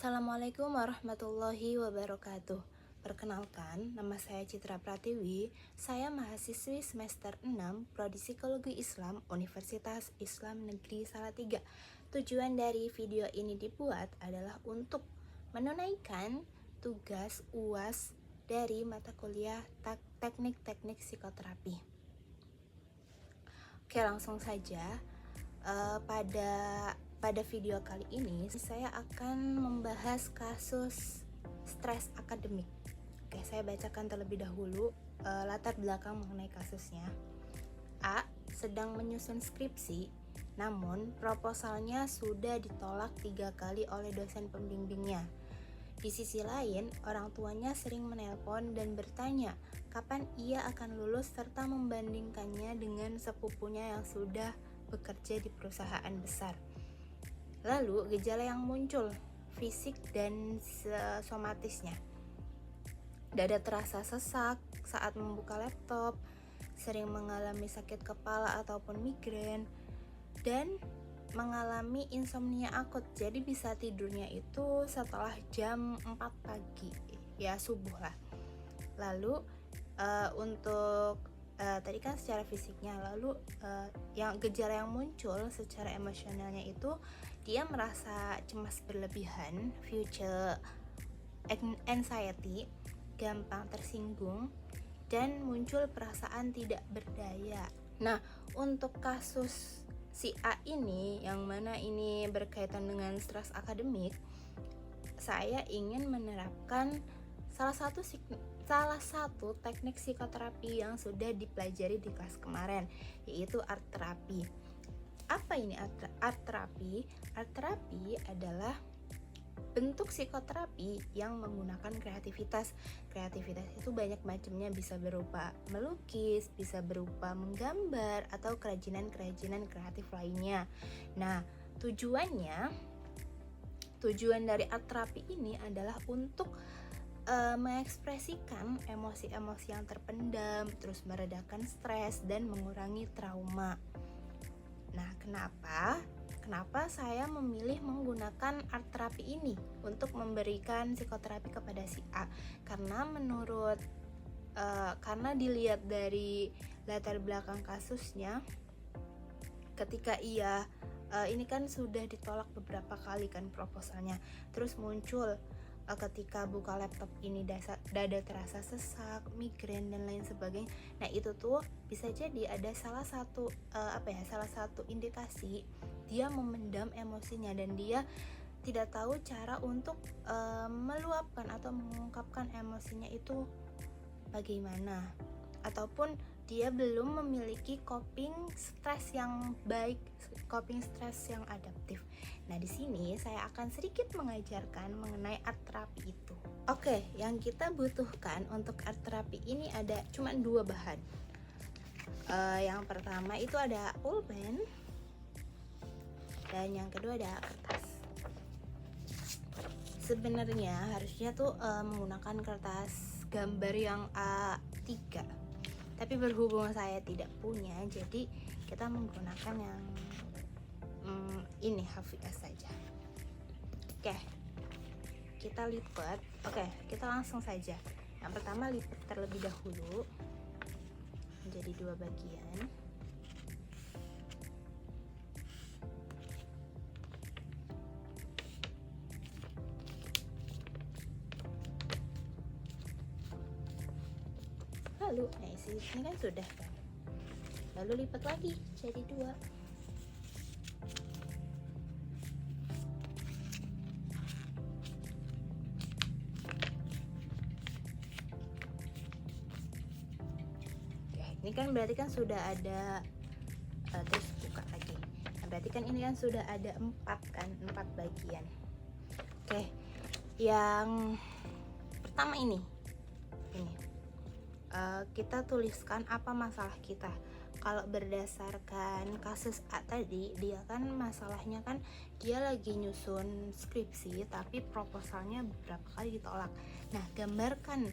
Assalamualaikum warahmatullahi wabarakatuh. Perkenalkan, nama saya Citra Pratiwi. Saya mahasiswi semester 6 Prodi Psikologi Islam Universitas Islam Negeri Salatiga. Tujuan dari video ini dibuat adalah untuk menunaikan tugas UAS dari mata kuliah teknik-teknik psikoterapi. Oke, langsung saja. Pada video kali ini saya akan membahas kasus stres akademik. Oke, saya bacakan terlebih dahulu latar belakang mengenai kasusnya. A sedang menyusun skripsi, namun proposalnya sudah ditolak 3 kali oleh dosen pembimbingnya. Di sisi lain, orang tuanya sering menelpon dan bertanya kapan ia akan lulus serta membandingkannya dengan sepupunya yang sudah bekerja di perusahaan besar. Lalu gejala yang muncul, fisik dan somatisnya. Dada terasa sesak saat membuka laptop, sering mengalami sakit kepala ataupun migrain, dan mengalami insomnia akut. Jadi bisa tidurnya itu setelah jam 4 pagi, ya subuh lah. Lalu untuk tadi kan secara fisiknya, lalu yang gejala yang muncul secara emosionalnya itu dia merasa cemas berlebihan, future anxiety, gampang tersinggung, dan muncul perasaan tidak berdaya. Nah, untuk kasus si A ini, yang mana ini berkaitan dengan stres akademik, saya ingin menerapkan salah satu teknik psikoterapi yang sudah dipelajari di kelas kemarin, yaitu art terapi. Apa ini art terapi? Art terapi adalah bentuk psikoterapi yang menggunakan kreativitas. Kreativitas itu banyak macamnya, bisa berupa melukis, bisa berupa menggambar, atau kerajinan-kerajinan kreatif lainnya. Nah, tujuan dari art terapi ini adalah untuk mengekspresikan emosi-emosi yang terpendam, terus meredakan stres dan mengurangi trauma. Nah, kenapa saya memilih menggunakan art terapi ini untuk memberikan psikoterapi kepada si A? Karena dilihat dari latar belakang kasusnya, ketika ia ini kan sudah ditolak beberapa kali kan proposalnya, terus muncul ketika buka laptop ini dada terasa sesak, migrain dan lain sebagainya. Nah, itu tuh bisa jadi ada salah satu indikasi dia memendam emosinya dan dia tidak tahu cara untuk meluapkan atau mengungkapkan emosinya itu bagaimana, ataupun dia belum memiliki coping stres yang baik, coping stres yang adaptif. Nah, di sini saya akan sedikit mengajarkan mengenai art terapi itu. Oke, yang kita butuhkan untuk art terapi ini ada cuma 2 bahan. Yang pertama itu ada pulpen, dan yang kedua ada kertas. Sebenarnya harusnya tuh menggunakan kertas gambar yang A3, tapi berhubung saya tidak punya, jadi kita menggunakan yang ini HVS saja. Oke, kita lipat. Oke, kita langsung saja. Yang pertama, lipat terlebih dahulu menjadi 2 bagian. Lalu, ini kan sudah kan. Lalu lipat lagi jadi 2. Ini kan berarti kan sudah ada terus buka lagi. Nah, berarti kan ini kan sudah ada 4 bagian. Oke, yang pertama ini kita tuliskan apa masalah kita. Kalau berdasarkan kasus A tadi, dia kan masalahnya kan dia lagi nyusun skripsi tapi proposalnya beberapa kali ditolak. Nah, gambarkan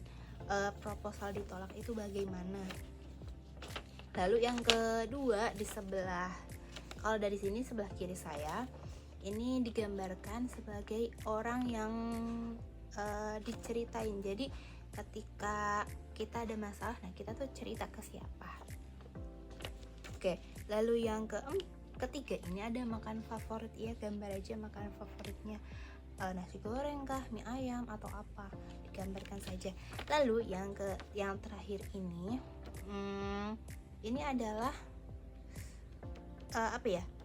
proposal ditolak itu bagaimana. Lalu yang kedua, di sebelah, kalau dari sini sebelah kiri saya ini digambarkan sebagai orang yang diceritain. Jadi ketika kita ada masalah, nah kita tuh cerita ke siapa. Oke, lalu yang ketiga ini ada makan favorit. Ya, gambar aja makanan favoritnya, nasi goreng kah, mie ayam atau apa, digambarkan saja. Lalu yang terakhir ini adalah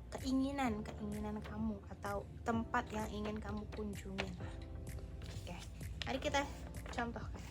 keinginan kamu atau tempat yang ingin kamu kunjungi. Oke, mari kita contohkan.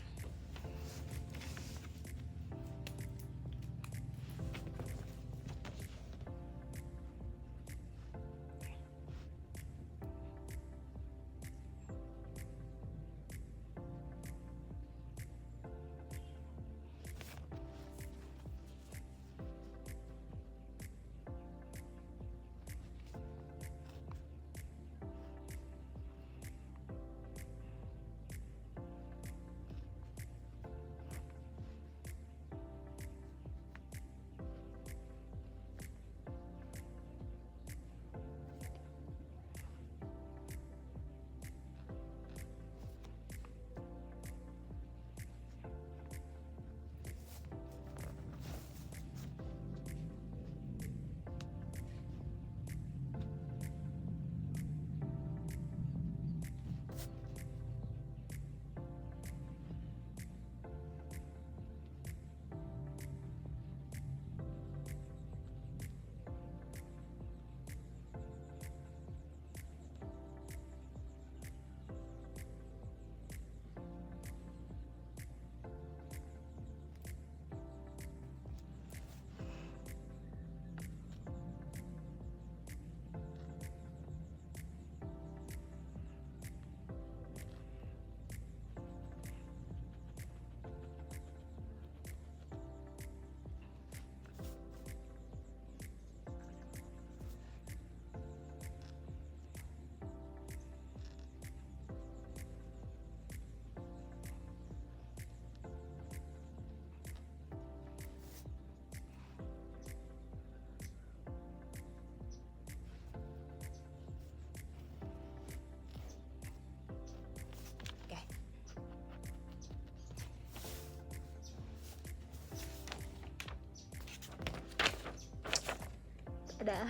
Ada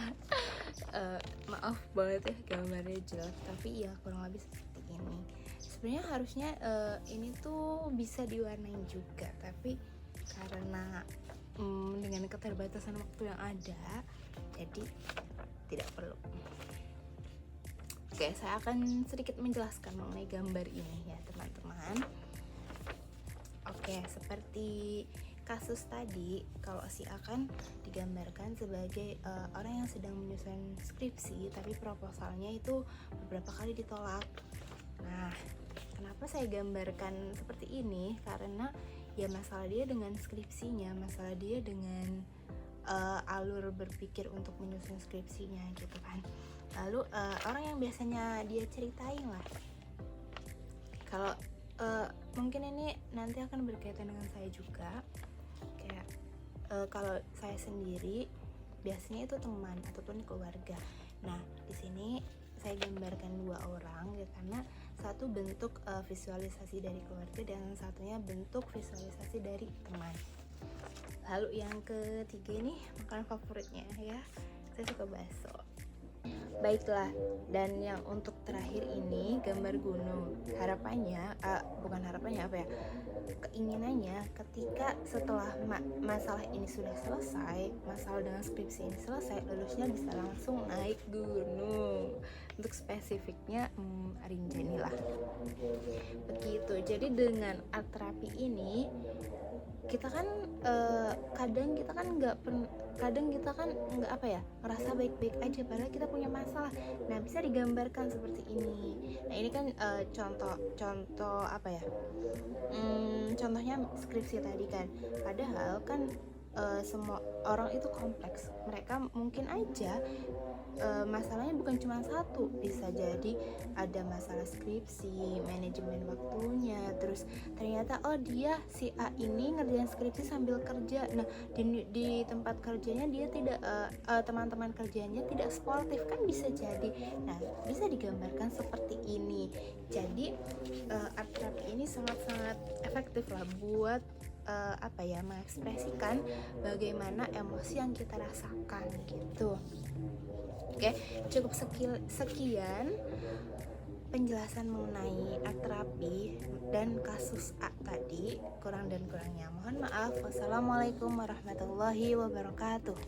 maaf banget ya gambarnya jelek, tapi ya kurang lebih seperti ini. Sebenarnya harusnya ini tuh bisa diwarnain juga, tapi karena dengan keterbatasan waktu yang ada, jadi tidak perlu. Oke, saya akan sedikit menjelaskan mengenai gambar ini ya teman-teman. Oke, seperti kasus tadi, kalau si A kan digambarkan sebagai orang yang sedang menyusun skripsi, tapi proposalnya itu beberapa kali ditolak. Nah, kenapa saya gambarkan seperti ini? Karena ya masalah dia dengan skripsinya, masalah dia dengan alur berpikir untuk menyusun skripsinya gitu kan. Lalu orang yang biasanya dia ceritain lah, kalau mungkin ini nanti akan berkaitan dengan saya juga. Kayak kalau saya sendiri biasanya itu teman ataupun keluarga. Nah, di sini saya gambarkan dua orang ya, karena satu bentuk visualisasi dari keluarga dan satunya bentuk visualisasi dari teman. Lalu yang ketiga ini makanan favoritnya ya, saya suka bakso. Baiklah, dan yang untuk terakhir ini gambar gunung. Keinginannya ketika setelah masalah ini sudah selesai, masalah dengan skripsi ini selesai, lulusnya bisa langsung naik gunung. Untuk spesifiknya Rinjani lah. Begitu. Jadi dengan art terapi ini kita kan kadang kita kan nggak ngerasa baik-baik aja padahal kita punya masalah. Nah, bisa digambarkan seperti ini. Nah, ini kan contohnya skripsi tadi kan, padahal kan semua orang itu kompleks. Mereka mungkin aja masalahnya bukan cuma satu, bisa jadi ada masalah skripsi, manajemen waktunya, terus ternyata dia si A ini ngerjain skripsi sambil kerja. Nah, di tempat kerjanya dia tidak teman-teman kerjanya tidak sportif, kan bisa jadi. Nah, bisa digambarkan seperti ini. Jadi art therapy ini sangat-sangat efektif lah buat mengekspresikan bagaimana emosi yang kita rasakan gitu. Oke, cukup sekian penjelasan mengenai art terapi dan kasus A tadi. Kurang dan kurangnya mohon maaf. Wassalamualaikum warahmatullahi wabarakatuh.